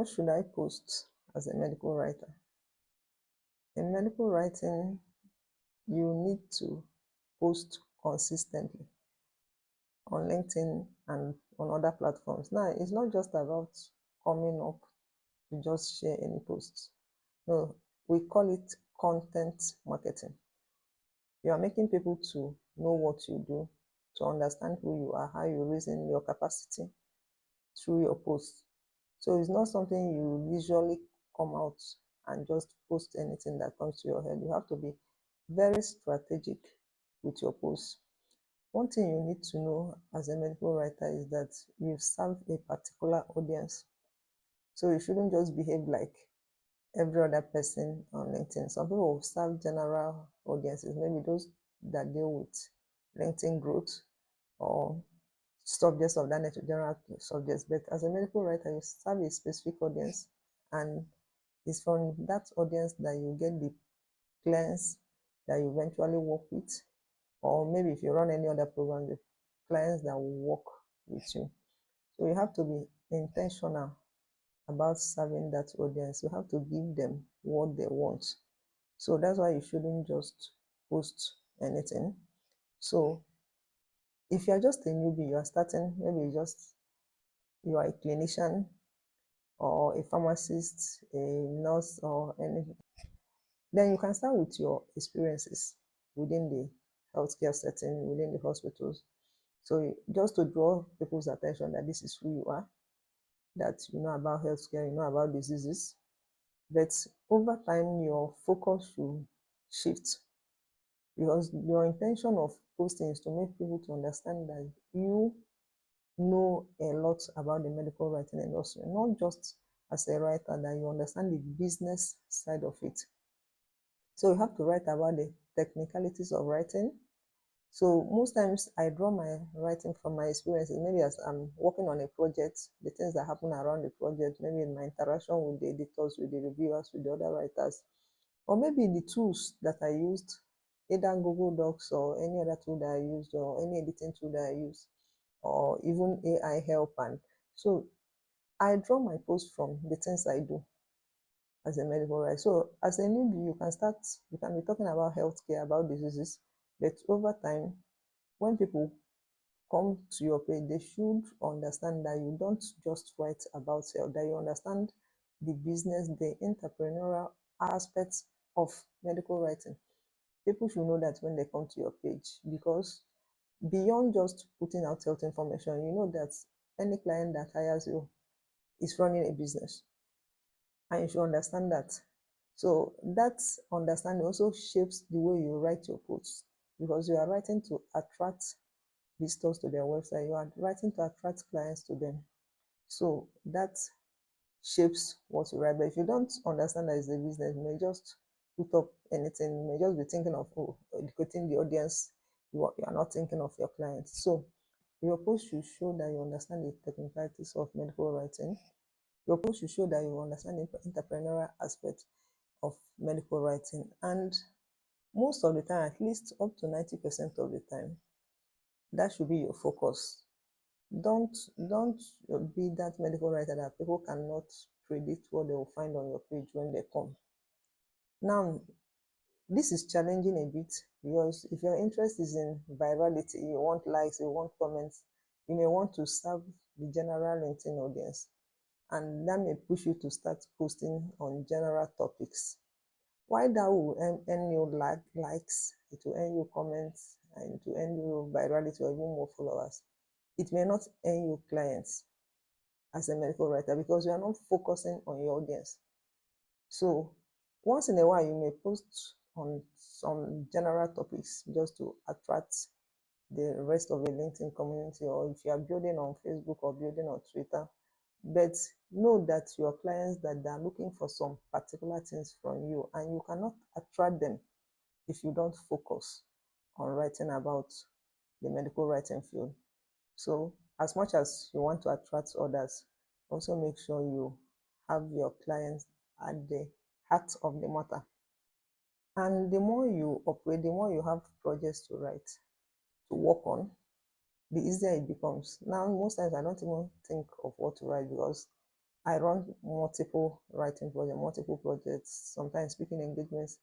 What should I post as a medical writer? In medical writing, you need to post consistently on LinkedIn and on other platforms. Now, it's not just about coming up to just share any posts. No, we call it content marketing. You are making people to know what you do, to understand who you are, how you reason your capacity through your posts. So it's not something you usually come out and just post anything that comes to your head. You have to be very strategic with your posts. One thing you need to know as a medical writer is that you serve a particular audience. So you shouldn't just behave like every other person on LinkedIn. Some people will serve general audiences, maybe those that deal with LinkedIn growth or subjects of that nature, general subjects. But as a medical writer, you serve a specific audience, and it's from that audience that you get the clients that you eventually work with, or maybe if you run any other program, the clients that will work with you. So you have to be intentional about serving that audience. You have to give them what they want. So that's why you shouldn't just post anything. So if you're just a newbie, you are starting, maybe you are a clinician or a pharmacist, a nurse, or anything, then you can start with your experiences within the healthcare setting, within the hospitals. So just to draw people's attention that this is who you are, that you know about healthcare, you know about diseases. But over time, your focus should shift, because your intention of posting is to make people to understand that you know a lot about the medical writing industry, not just as a writer, that you understand the business side of it. So you have to write about the technicalities of writing. So most times I draw my writing from my experiences, maybe as I'm working on a project, the things that happen around the project, maybe in my interaction with the editors, with the reviewers, with the other writers, or maybe the tools that I used, either Google Docs or any other tool that I used, or any editing tool that I use, or even AI help. And so I draw my post from the things I do as a medical writer. So as a newbie, you can be talking about healthcare, about diseases, but over time, when people come to your page, they should understand that you don't just write about health, that you understand the business, the entrepreneurial aspects of medical writing. People should know that when they come to your page, because beyond just putting out health information, you know that any client that hires you is running a business, and you should understand that. So that understanding also shapes the way you write your posts, because you are writing to attract visitors to their website, you are writing to attract clients to them. So that shapes what you write. But if you don't understand that it's a business, you may just put up anything, you may just be thinking of educating the audience, you are not thinking of your clients. So your post should show that you understand the technicalities of medical writing. Your post should show that you understand the entrepreneurial aspect of medical writing. And most of the time, at least up to 90% of the time, that should be your focus. Don't be that medical writer that people cannot predict what they will find on your page when they come. Now, this is challenging a bit, because if your interest is in virality, you want likes, you want comments, you may want to serve the general LinkedIn audience, and that may push you to start posting on general topics. Why that will earn you likes, it will earn you comments, and to earn you virality or even more followers, it may not earn you clients as a medical writer, because you are not focusing on your audience. So once in a while, you may post on some general topics just to attract the rest of the LinkedIn community, or if you are building on Facebook or building on Twitter. But know that your clients, that they are looking for some particular things from you, and you cannot attract them if you don't focus on writing about the medical writing field. So as much as you want to attract others, also make sure you have your clients at the heart of the matter. And the more you operate, the more you have projects to write, to work on, the easier it becomes. Now, most times I don't even think of what to write, because I run multiple writing projects, multiple projects, sometimes speaking engagements.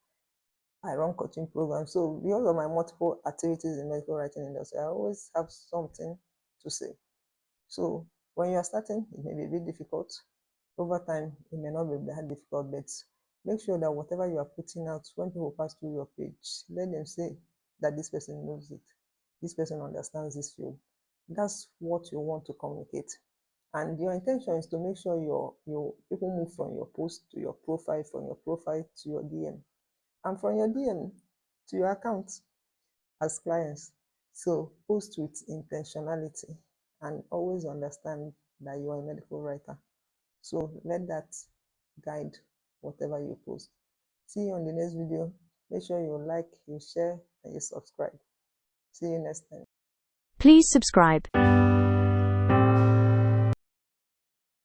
I run coaching programs. So because of my multiple activities in medical writing industry, I always have something to say. So when you are starting, it may be a bit difficult. Over time, it may not be that difficult, but make sure that whatever you are putting out, when people pass through your page, let them say that this person knows it. This person understands this field. That's what you want to communicate. And your intention is to make sure your people move from your post to your profile, from your profile to your DM, and from your DM to your account as clients. So post with intentionality and always understand that you are a medical writer. So let that guide whatever you post. See you on the next video. Make sure you like, you share, and you subscribe. See you next time. Please subscribe.